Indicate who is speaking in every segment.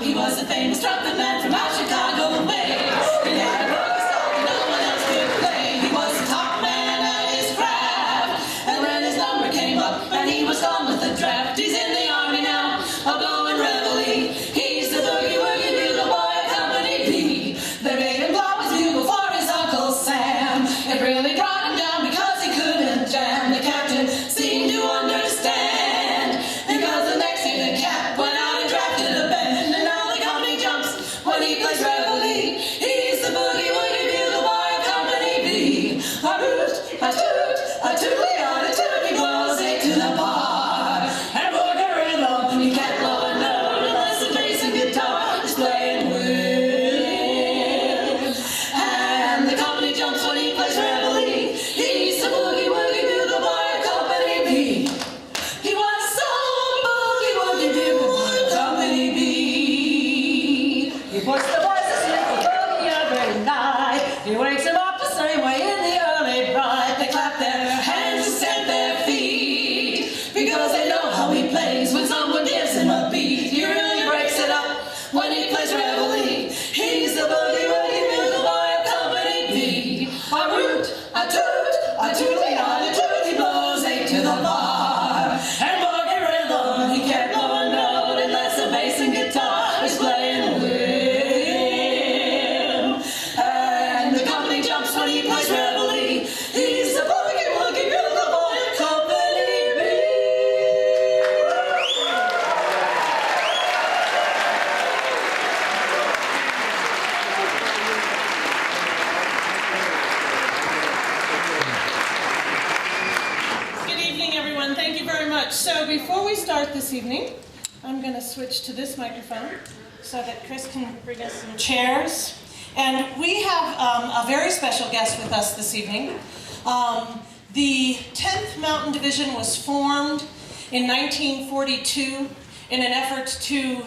Speaker 1: He was the famous trumpet man from out Chicago way. He had a boogie style that no one else could play. He was the top man at his craft. And when his number came up and he was gone with the draft, he's in the army now, a blowing reveille. He's the boogie woogie bugle boy of Company B. They made him blow his bugle for his Uncle Sam. It really brought him down because he couldn't jam. The captain seemed to understand, because the next day the cap went out and drafted a band, and now the company jumps when he plays reveille. He's the boogie woogie bugle boy of Company B. A root, a toot, a tootly on a toot, he blows eight to the bar. And boogie rhythm, he can't blow a note unless the bass and guitar is playing with. And the company jumps when he plays reveille. He's the boogie woogie bugle boy of Company B. He was some boogie woogie bugle boy of Company B. He puts the boys to sleep with boogie every night. He wakes them up the same way in the early bright. They clap their hands and stamp their feet, because they know how he plays when someone gives him a beat. He really breaks it up when he plays reveille. He's the boogie woogie bugle boy of Company B. A root, a toot, a tootly on a toot, he blows eight to the bar. And boogie rhythm, he can't blow a note unless the bass and guitar is playing with him. And the company jumps when he plays reveille. He's the boogie woogie bugle boy of Company B.
Speaker 2: Good evening, everyone. Thank you very much. So before we start this evening, I'm going to switch to this microphone so that Chris can bring us some chairs. And we have a very special guest with us this evening. The 10th Mountain Division was formed in 1942 in an effort to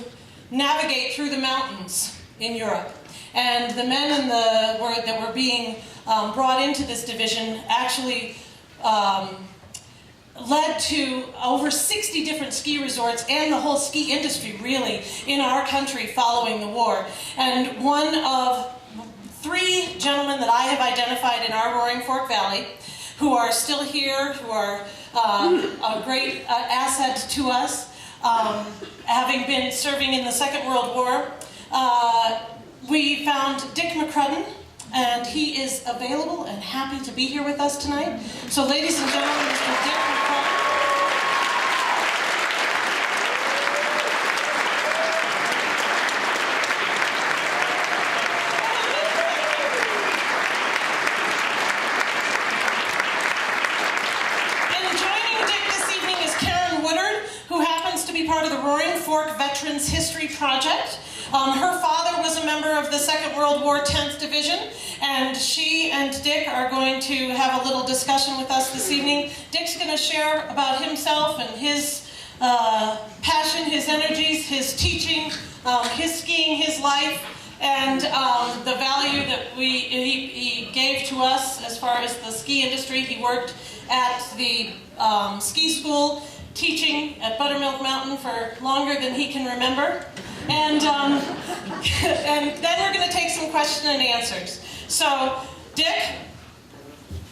Speaker 2: navigate through the mountains in Europe. And the men that were being brought into this division actually led to over 60 different ski resorts and the whole ski industry, really, in our country following the war. And one of three gentlemen that I have identified in our Roaring Fork Valley who are still here, who are a great asset to us, having been serving in the Second World War. We found Dick McCrudden, and he is available and happy to be here with us tonight. So ladies and gentlemen, Mr. Dick McCrudden. Part of the Roaring Fork Veterans History Project. Her father was a member of the Second World War 10th Division, and she and Dick are going to have a little discussion with us this evening. Dick's going to share about himself and his passion, his energies, his teaching, his skiing, his life, and the value that he gave to us as far as the ski industry. He worked at the ski school, teaching at Buttermilk Mountain for longer than he can remember. And, and then we're going to take some question and answers. So, Dick,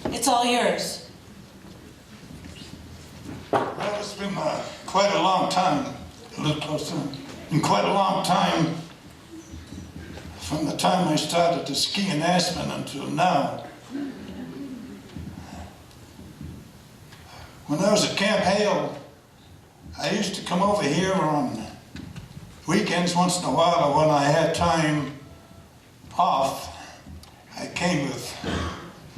Speaker 2: it's all yours.
Speaker 3: Well, it's been quite a long time, a little closer, and quite a long time from the time I started to ski in Aspen until now. When I was at Camp Hale, I used to come over here on weekends once in a while, or when I had time off. I came with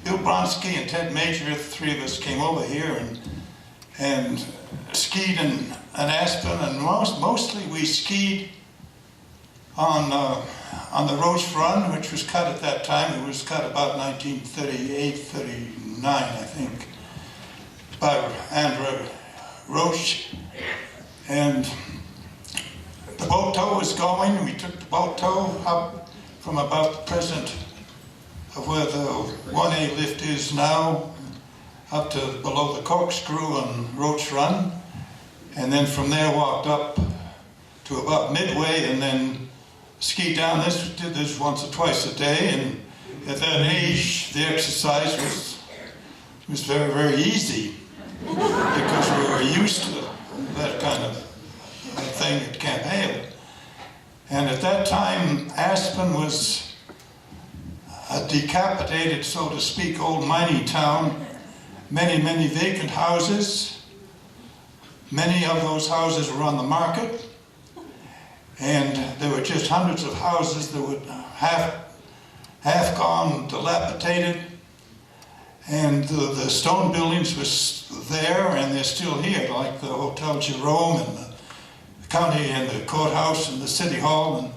Speaker 3: Bill Bronski and Ted Major. The three of us came over here and skied in Aspen, and mostly we skied on the Roche Run, which was cut at that time. It was cut about 1938, 39, I think, by Andrew Roche. And the boat tow was going. We took the boat tow up from about the present of where the 1A lift is now, up to below the corkscrew on Roach Run, and then from there walked up to about midway, and then ski down this, did this once or twice a day, and at that age, the exercise was very, very easy because we were used to that kind of thing at Camp Hale. And at that time, Aspen was a decapitated, so to speak, old mining town. Many, many vacant houses. Many of those houses were on the market. And there were just hundreds of houses that were half gone, dilapidated. And the stone buildings were there, and they're still here, like the Hotel Jerome and the county and the courthouse and the city hall, and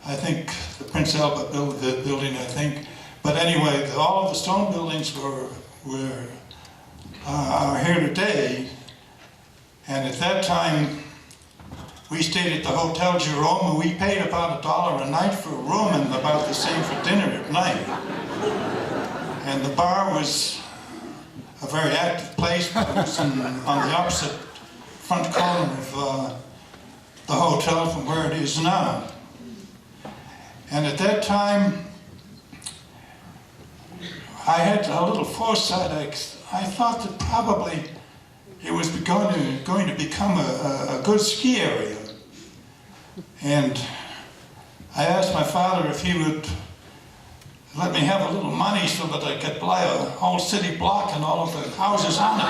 Speaker 3: I think the Prince Albert building, I think. But anyway, all of the stone buildings are here today. And at that time, we stayed at the Hotel Jerome, and we paid about $1 a night for a room and about the same for dinner at night. And the bar was a very active place, but it was on the opposite front corner of the hotel from where it is now. And at that time, I had a little foresight. I thought that probably it was going to become a good ski area. And I asked my father if he would let me have a little money so that I could buy a whole city block and all of the houses on it.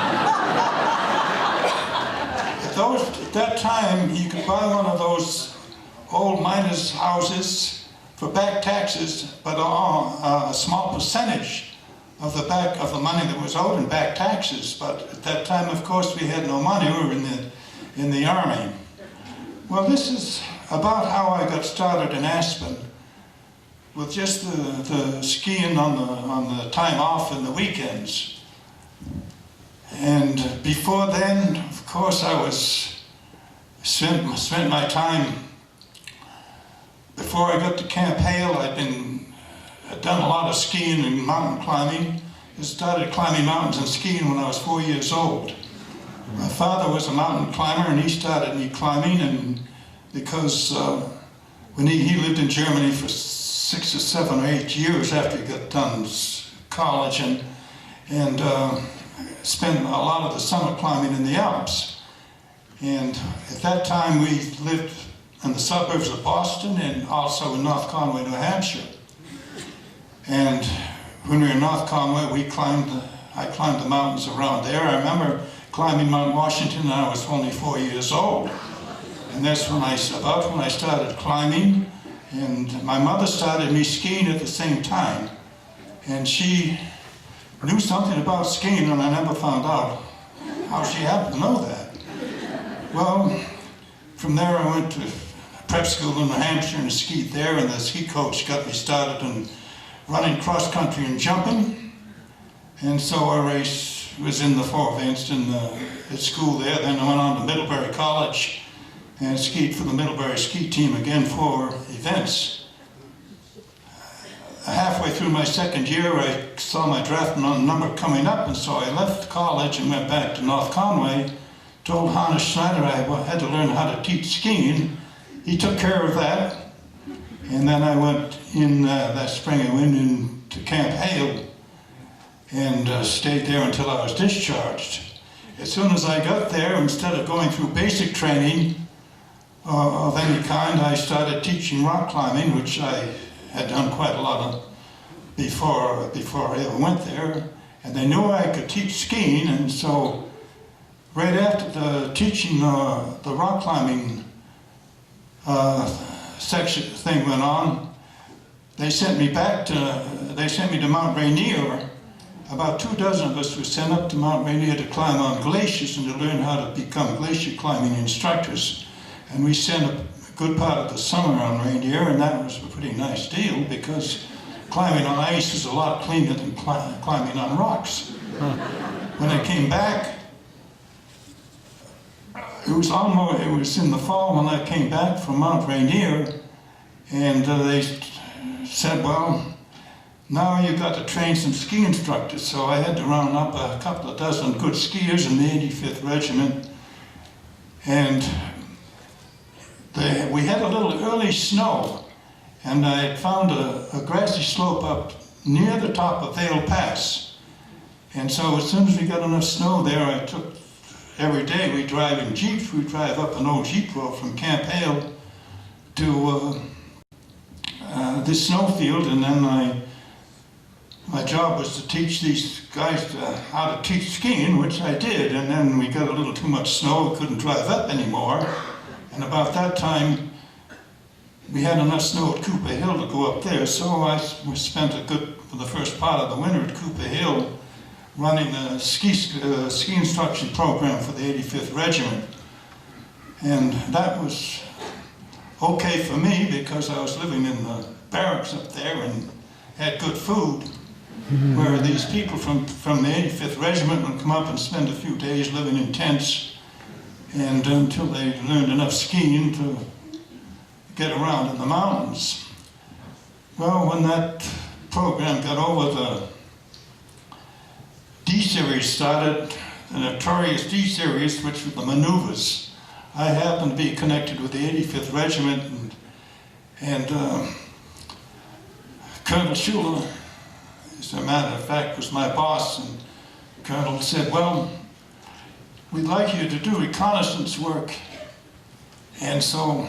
Speaker 3: At that time, you could buy one of those old miners' houses for back taxes, but a small percentage of the money that was owed in back taxes. But at that time, of course, we had no money. We were in the army. Well, this is about how I got started in Aspen, with just the skiing on the time off and the weekends. And before then, of course, I spent my time, before I got to Camp Hale, I'd done a lot of skiing and mountain climbing. I started climbing mountains and skiing when I was 4 years old. My father was a mountain climber, and he started me climbing, and because when he lived in Germany for 6 or 7 or 8 years after he got done college, and spent a lot of the summer climbing in the Alps. And at that time we lived in the suburbs of Boston and also in North Conway, New Hampshire. And when we were in North Conway, I climbed the mountains around there. I remember climbing Mount Washington and I was only 4 years old. And that's when I started climbing. And my mother started me skiing at the same time. And she knew something about skiing, and I never found out how she happened to know that. Well, from there I went to prep school in New Hampshire and skied there, and the ski coach got me started in running cross country and jumping. And so I was in the 4 events at school there. Then I went on to Middlebury College and skied for the Middlebury ski team again 4 events. Halfway through my second year, I saw my draft number coming up, and so I left college and went back to North Conway, told Hannes Schneider I had to learn how to teach skiing. He took care of that, and then I went in that spring, I went into Camp Hale and stayed there until I was discharged. As soon as I got there, instead of going through basic training of any kind, I started teaching rock climbing, which I had done quite a lot of before I ever went there. And they knew I could teach skiing, and so right after the teaching the rock climbing section thing went on, they sent me to Mount Rainier. About 24 of us were sent up to Mount Rainier to climb on glaciers and to learn how to become glacier climbing instructors. And we spent a good part of the summer on Rainier, and that was a pretty nice deal because climbing on ice is a lot cleaner than climbing on rocks. When I came back, it was in the fall when I came back from Mount Rainier, and they said, well, now you've got to train some ski instructors. So I had to round up a couple of dozen good skiers in the 85th Regiment, and we had a little early snow, and I found a grassy slope up near the top of Hale Pass. And so as soon as we got enough snow there, I took, every day we drive in Jeeps, we drive up an old Jeep road from Camp Hale to this snowfield, and then my job was to teach these guys how to teach skiing, which I did, and then we got a little too much snow, we couldn't drive up anymore, and about that time we had enough snow at Cooper Hill to go up there, so we spent for the first part of the winter at Cooper Hill running a ski instruction program for the 85th Regiment, and that was okay for me because I was living in the barracks up there and had good food, where these people from the 85th Regiment would come up and spend a few days living in tents, and until they learned enough skiing to get around in the mountains. Well, when that program got over, the D-Series started, the notorious D-Series, which were the maneuvers. I happened to be connected with the 85th Regiment, and Colonel Schuler, as a matter of fact, was my boss, and Colonel said, well, we'd like you to do reconnaissance work. And so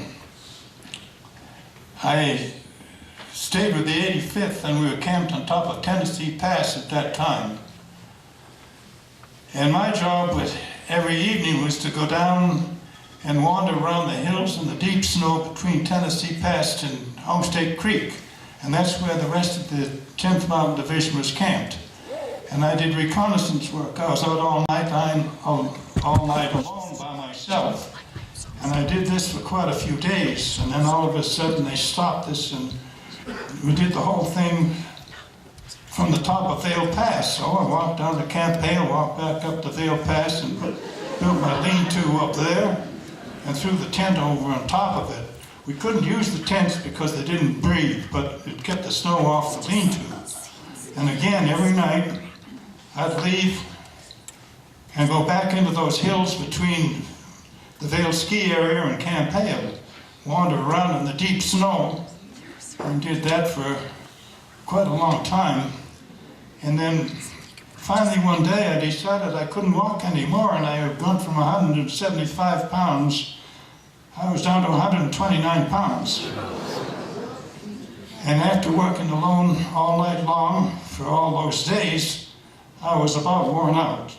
Speaker 3: I stayed with the 85th, and we were camped on top of Tennessee Pass at that time. And my job every evening was to go down and wander around the hills in the deep snow between Tennessee Pass and Homestake Creek. And that's where the rest of the 10th Mountain Division was camped. And I did reconnaissance work. I was out all night alone by myself. And I did this for quite a few days. And then all of a sudden they stopped this, and we did the whole thing from the top of Hale Pass. So I walked down to Camp Hale, walked back up to Hale Pass, and built my lean-to up there, and threw the tent over on top of it. We couldn't use the tents because they didn't breathe, but it kept the snow off the lean-to. And again, every night, I'd leave and go back into those hills between the Vail ski area and Camp Hale, wander around in the deep snow, and did that for quite a long time. And then finally one day I decided I couldn't walk anymore, and I had gone from 175 pounds, I was down to 129 pounds. And after working alone all night long for all those days, I was about worn out.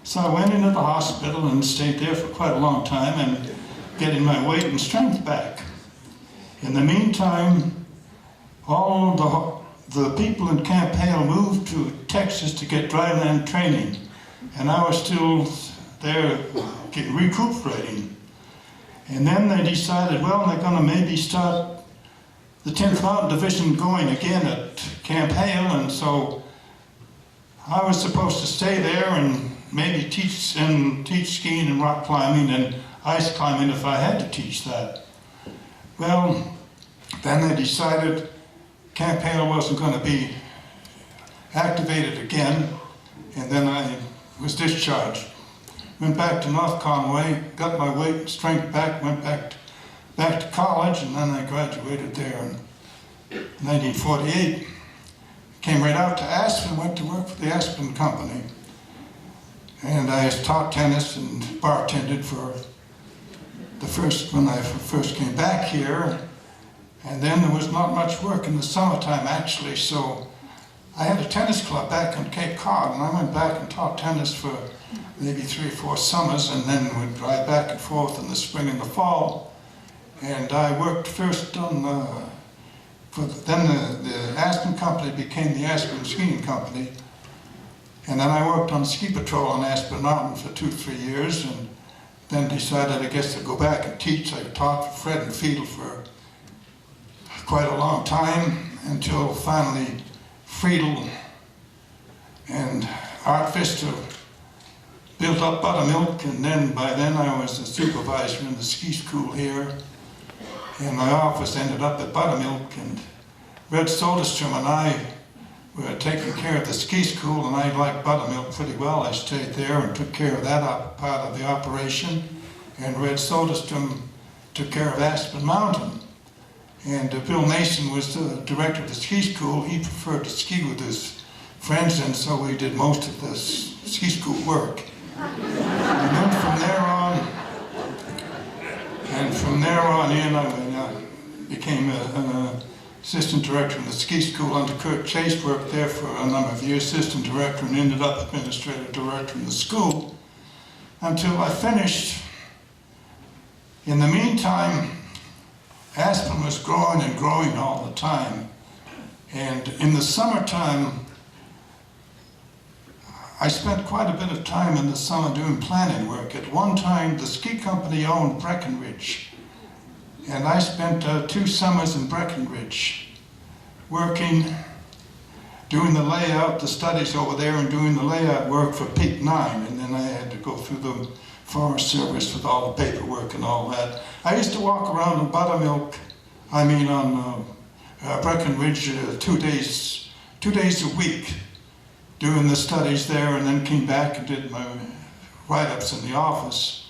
Speaker 3: So I went into the hospital and stayed there for quite a long time, and getting my weight and strength back. In the meantime, all the people in Camp Hale moved to Texas to get dryland training, and I was still there recuperating. And then they decided, well, they're going to maybe start the 10th Mountain Division going again at Camp Hale, and so I was supposed to stay there and maybe teach skiing and rock climbing and ice climbing if I had to teach that. Well, then they decided Camp Hale wasn't going to be activated again, and then I was discharged. Went back to North Conway, got my weight and strength back, went back to college, and then I graduated there in 1948. Came right out to Aspen, went to work for the Aspen company. And I taught tennis and bartended when I first came back here. And then there was not much work in the summertime, actually, so I had a tennis club back on Cape Cod, and I went back and taught tennis for maybe 3 or 4 summers, and then would drive back and forth in the spring and the fall. And I worked first on then the Aspen company became the Aspen Skiing Company. And then I worked on ski patrol on Aspen Mountain for 2-3 years, and then decided, I guess, to go back and teach. I taught for Fred and Fiedel for quite a long time, until finally Friedel and Art Pfister built up Buttermilk, and then by then I was the supervisor in the ski school here. And my office ended up at Buttermilk, and Red Soderstrom and I were taking care of the ski school, and I liked Buttermilk pretty well. I stayed there and took care of that part of the operation, and Red Soderstrom took care of Aspen Mountain. And Bill Mason was the director of the ski school. He preferred to ski with his friends, and so we did most of the ski school work. And then from there on in, I became an assistant director in the ski school under Kurt Chase, worked there for a number of years, assistant director, and ended up administrative director in the school until I finished. In the meantime, Aspen was growing and growing all the time. And in the summertime, I spent quite a bit of time in the summer doing planning work. At one time, the ski company owned Breckenridge. And I spent 2 summers in Breckenridge working, doing the layout, the studies over there, and doing the layout work for Peak 9. And then I had to go through the Forest Service with all the paperwork and all that. I used to walk around on Breckenridge 2 days a week, doing the studies there, and then came back and did my write-ups in the office.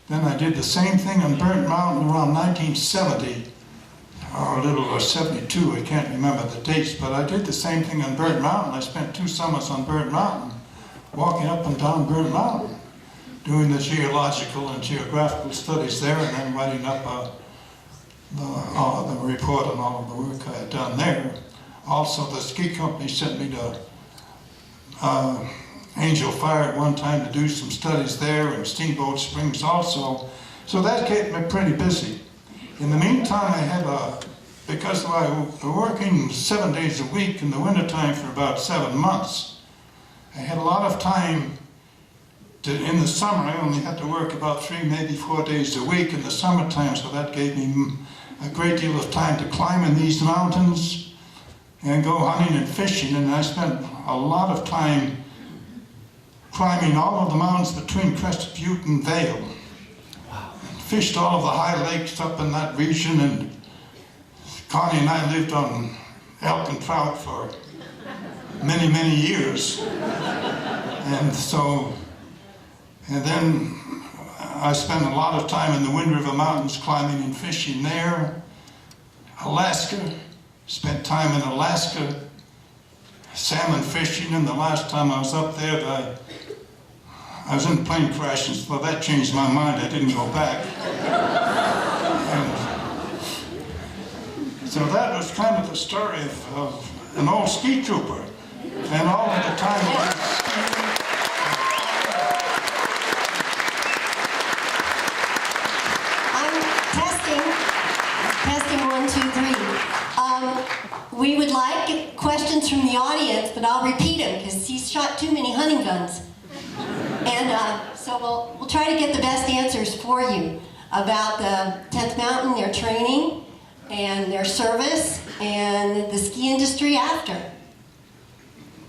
Speaker 3: Then I did the same thing on Burnt Mountain around 1970, or 72, I can't remember the dates, but I did the same thing on Burnt Mountain. I spent 2 summers on Burnt Mountain, walking up and down Burnt Mountain, doing the geological and geographical studies there, and then writing up the report on all of the work I had done there. Also, the ski company sent me to Angel Fire at one time to do some studies there, and Steamboat Springs also. So that kept me pretty busy. In the meantime, I had because I was working 7 days a week in the wintertime for about 7 months, I had a lot of time in the summer. I only had to work about 3, maybe 4 days a week in the summertime, so that gave me a great deal of time to climb in these mountains and go hunting and fishing. And I spent a lot of time climbing all of the mountains between Crested Butte and Vail. Fished all of the high lakes up in that region, and Connie and I lived on elk and trout for many, many years. And then I spent a lot of time in the Wind River Mountains climbing and fishing there. Alaska, spent time in Alaska salmon fishing, and the last time I was up there, I was in a plane crash, and so that changed my mind. I didn't go back. And so that was kind of the story of an old ski trooper, and all of the time I was
Speaker 4: Testing 1, 2, 3. We would like questions from the audience, but I'll repeat them because he's shot too many hunting guns. And so we'll try to get the best answers for you about the 10th Mountain, their training, and their service, and the ski industry after.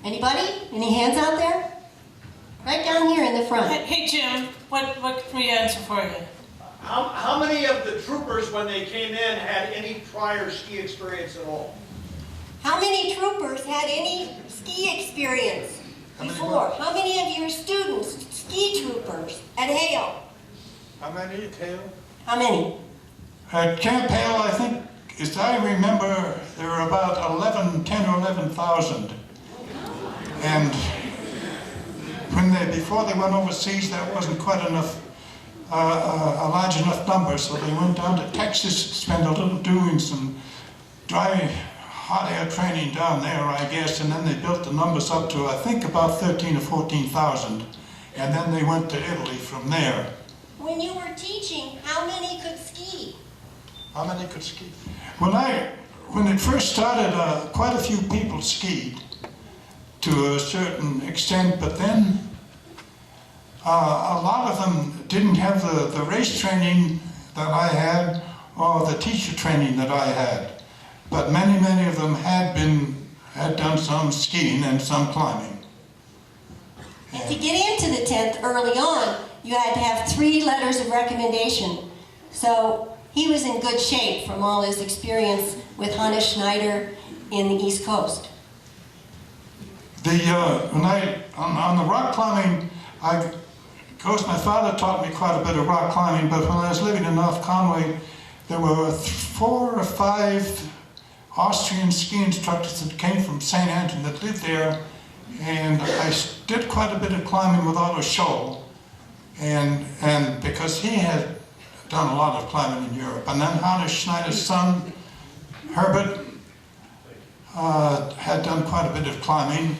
Speaker 4: Anybody? Any hands out there? Right down here in the front.
Speaker 2: Hey Jim, what can we answer for you?
Speaker 5: How many of the troopers, when they came in, had any prior ski experience at all?
Speaker 4: How many troopers had any ski experience before? How many of your students, ski troopers, at Hale?
Speaker 3: How many at Hale?
Speaker 4: How many?
Speaker 3: At Camp Hale, I think, as I remember, there were about 10 or 11,000. And before they went overseas, that wasn't quite enough, a large enough number, so they went down to Texas, spent a little doing some dry hot air training down there, I guess, and then they built the numbers up to, I think, about 13 or 14,000. And then they went to Italy from there.
Speaker 4: When you were teaching, how many could ski?
Speaker 3: How many could ski? When it first started, quite a few people skied to a certain extent, but then a lot of them didn't have the race training that I had or the teacher training that I had. But many, many of them had done some skiing and some climbing.
Speaker 4: And to get into the 10th early on, you had to have 3 letters of recommendation. So he was in good shape from all his experience with Hannes Schneider in the East Coast.
Speaker 3: On the rock climbing, of course my father taught me quite a bit of rock climbing, but when I was living in North Conway, there were 4 or 5 Austrian ski instructors that came from St. Anton that lived there, and I did quite a bit of climbing with Otto Scholl, and because he had done a lot of climbing in Europe. And then Hannes Schneider's son, Herbert, had done quite a bit of climbing.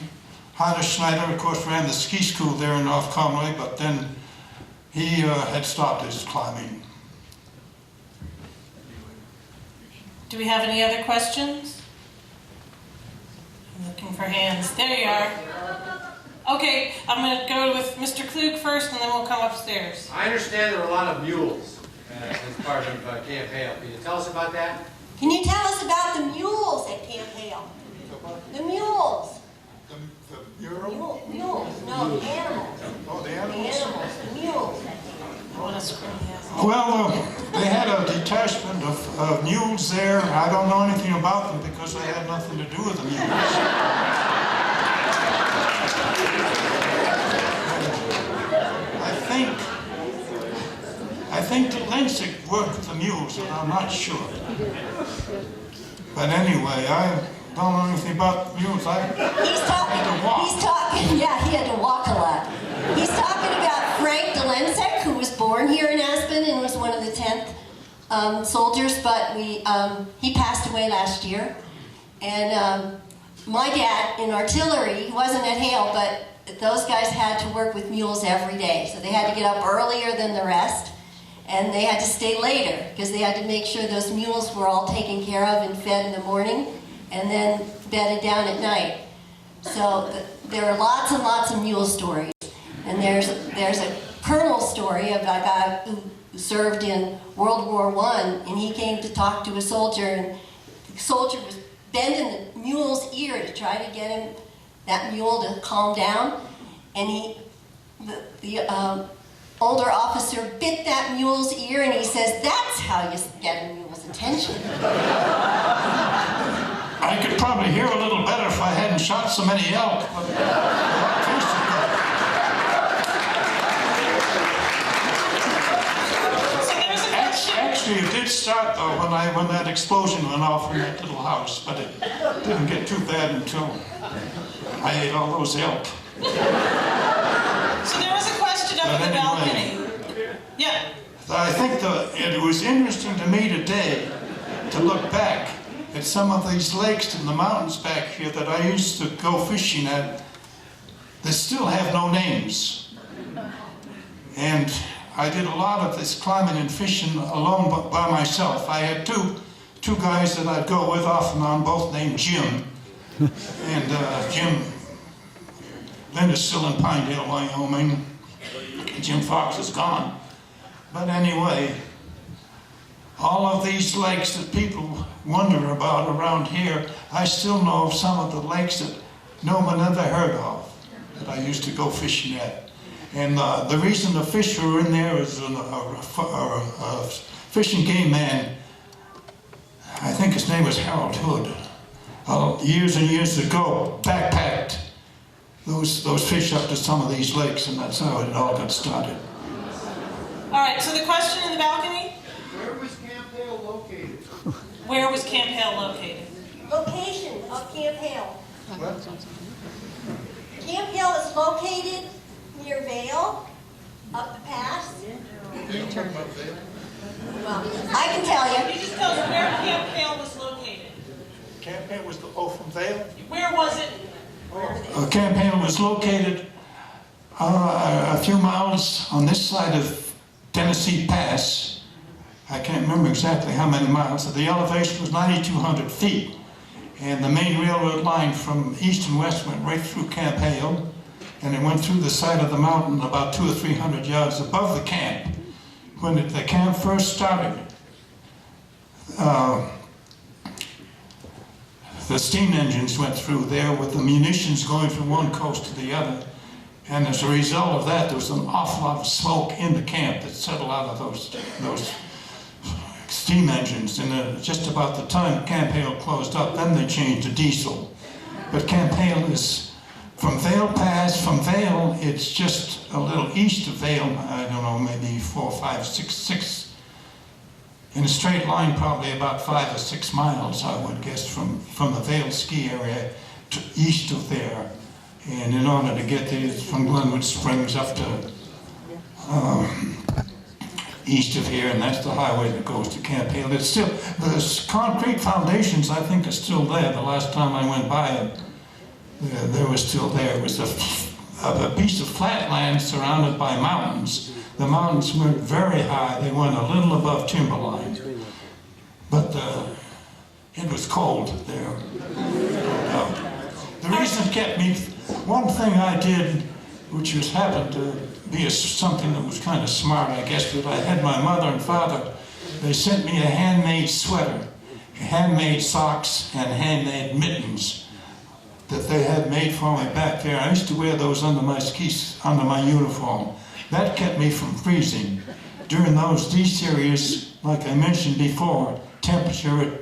Speaker 3: Hannes Schneider, of course, ran the ski school there in North Conway, but then he had stopped his climbing.
Speaker 2: Do we have any other questions? I'm looking for hands. There you are. Okay, I'm going to go with Mr. Klug first, and then we'll come upstairs.
Speaker 6: I understand there are a lot of mules as part of Camp Hale. Can you tell us about that?
Speaker 4: Can you tell us about the mules at Camp Hale? The mules.
Speaker 3: The mural?
Speaker 4: Mules. No, the animals.
Speaker 3: Oh, the
Speaker 4: The
Speaker 3: animals?
Speaker 4: animals. The mules.
Speaker 2: What a screw he has.
Speaker 3: Well, they had a detachment of mules there. I don't know anything about them because I had nothing to do with the mules. I think the Lenzig worked with the mules, and I'm not sure. But anyway, I don't know anything about mules. I had to walk.
Speaker 4: Yeah, he had to walk a lot. He's talking about Frank Delensek, who was born here in Aspen and was one of the 10th soldiers, but he passed away last year. And my dad in artillery, he wasn't at Hale, but those guys had to work with mules every day. So they had to get up earlier than the rest, and they had to stay later because they had to make sure those mules were all taken care of and fed in the morning and then bedded down at night. So there are lots and lots of mule stories. And there's a colonel story of a guy who served in World War I, and he came to talk to a soldier, and the soldier was bending the mule's ear to try to get him, that mule, to calm down, and the older officer bit that mule's ear, and he says, "That's how you get a mule's attention."
Speaker 3: I could probably hear a little better if I hadn't shot so many elk. Actually, it did start though when that explosion went off in that little house, but it didn't get too bad until I ate all those elk.
Speaker 2: So there was a question up in the balcony. Yeah.
Speaker 3: I think it was interesting to me today to look back at some of these lakes in the mountains back here that I used to go fishing at that still have no names. And I did a lot of this climbing and fishing alone by myself. I had two guys that I'd go with off and on, both named Jim. And Jim, Linda's still in Pinedale, Wyoming. Jim Fox is gone. But anyway, all of these lakes that people wonder about around here, I still know of some of the lakes that no one ever heard of, that I used to go fishing at. And the reason the fish were in there is a fish and game man, I think his name was Harold Hood, years and years ago, backpacked those fish up to some of these lakes, and that's how it all got started.
Speaker 2: All right, so the question in the balcony?
Speaker 5: Where was Camp Hale located?
Speaker 2: Where was Camp Hale located?
Speaker 4: Location of Camp Hale.
Speaker 3: What?
Speaker 4: Camp Hale is located near Vale, up the pass. Well, I can tell
Speaker 2: Can
Speaker 4: you.
Speaker 2: you just tell us where Camp Hale was located?
Speaker 3: Camp Hale was from Vale?
Speaker 2: Where was it?
Speaker 3: Camp Hale was located a few miles on this side of Tennessee Pass. I can't remember exactly how many miles. The elevation was 9,200 feet. And the main railroad line from east and west went right through Camp Hale. And it went through the side of the mountain about 200 or 300 yards above the camp. When the camp first started, the steam engines went through there with the munitions going from one coast to the other. And as a result of that, there was an awful lot of smoke in the camp that settled out of those steam engines. And just about the time Camp Hale closed up, then they changed to diesel. But Camp Hale is from Vale Pass. From Vale, it's just a little east of Vale. I don't know, maybe 4, 5, 6 in a straight line, probably about 5 or 6 miles, I would guess, from the Vale ski area to east of there. And in order to get there, it's from Glenwood Springs up to east of here, and that's the highway that goes to Camp Hale. It's still, the concrete foundations, I think, are still there. The last time I went by it, they were still there. It was a piece of flat land surrounded by mountains. The mountains weren't very high. They went a little above timberline. But it was cold there. The reason it kept me, one thing I did, which was happened to be something that was kind of smart, I guess, but I had my mother and father, they sent me a handmade sweater, handmade socks, and handmade mittens that they had made for me back there. I used to wear those under my uniform. That kept me from freezing. During these areas, like I mentioned before, temperature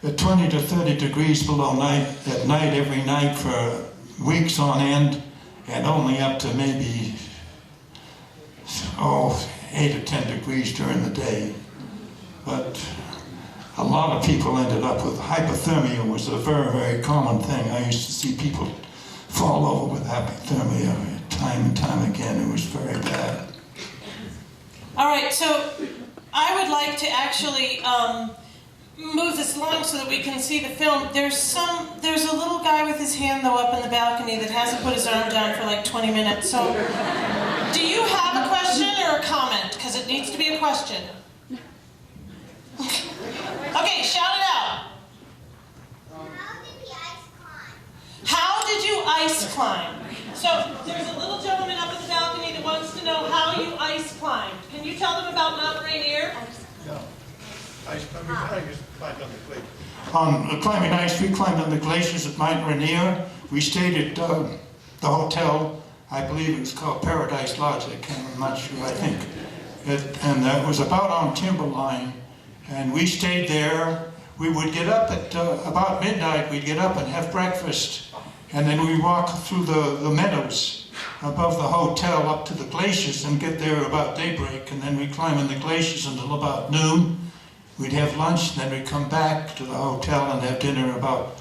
Speaker 3: at 20 to 30 degrees below at night every night for weeks on end, and only up to maybe 8 or 10 degrees during the day. But a lot of people ended up with hypothermia. Was a very, very common thing. I used to see people fall over with hypothermia time and time again. It was very bad.
Speaker 2: All right, so I would like to actually move this along so that we can see the film. There's a little guy with his hand, though, up in the balcony that hasn't put his arm down for like 20 minutes. So, do you have a question or a comment? Because it needs to be a question. Okay, shout it out. How did you ice climb? So, there's a little gentleman up in the balcony that wants to know how you ice climbed. Can you tell them about Mount Rainier?
Speaker 3: No. I just climbed on the glaciers. On climbing ice, we climbed on the glaciers at Mount Rainier. We stayed at the hotel. I believe it was called Paradise Lodge. I'm not sure, I think. And that was about on timberline. And we stayed there. We would get up at about midnight. We'd get up and have breakfast. And then we'd walk through the meadows above the hotel up to the glaciers and get there about daybreak. And then we'd climb in the glaciers until about noon. We'd have lunch, and then we'd come back to the hotel and have dinner about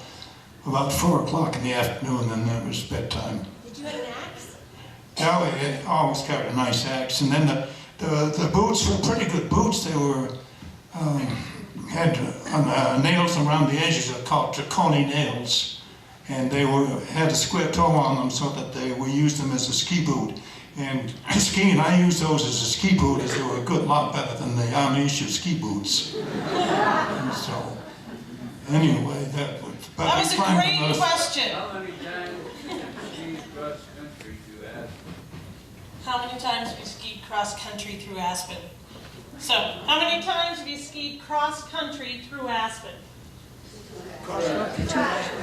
Speaker 3: 4 o'clock in the afternoon, and that was bedtime.
Speaker 4: Did you have an axe?
Speaker 3: Yeah, we always got a nice axe. And then the boots were pretty good boots. They were had nails around the edges. They're called draconi nails, and they had a square toe on them so that we used them as a ski boot. And skiing, I used those as a ski boot, as they were a good lot better than the Amish ski boots. And so, anyway, that
Speaker 2: was a great question.
Speaker 6: How many times have you skied cross country through Aspen?
Speaker 2: How many times have you skied cross country through Aspen? So, how many times have you skied cross country through Aspen?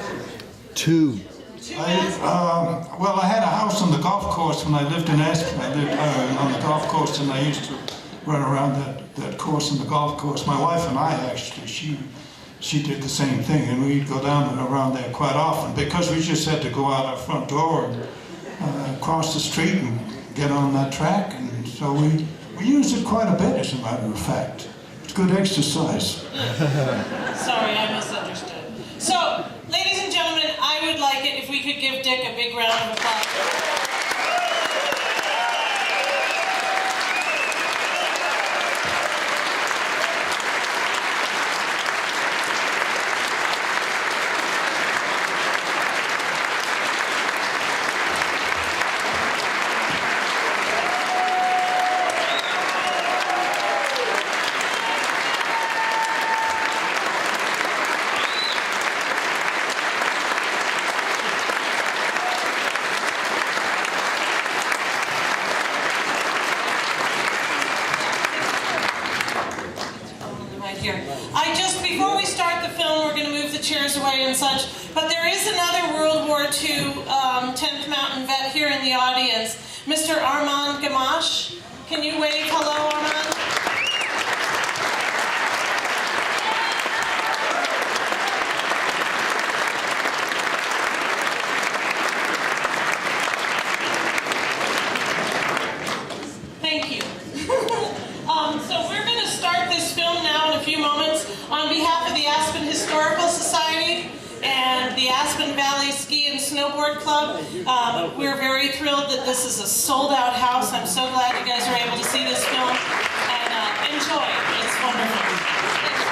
Speaker 7: Two.
Speaker 3: Well, I had a house on the golf course when I lived in Aspen. I lived on the golf course, and I used to run around that course on the golf course. My wife and I, actually, she did the same thing, and we'd go down and around there quite often because we just had to go out our front door and cross the street and get on that track. And so we used it quite a bit, as a matter of fact. It's good exercise.
Speaker 2: Sorry, I misunderstood. So, ladies and gentlemen, I would like it if we could give Dick a big round of applause. Before we start the film, we're going to move the chairs away and such, but there is another World War II 10th Mountain vet here in the audience, Mr. Armand Gamache. Can you wave hello, Armand? Thank you. So we're going to start this film now in a few Snowboard Club. We're very thrilled that this is a sold-out house. I'm so glad you guys were able to see this film, and enjoy. It's wonderful.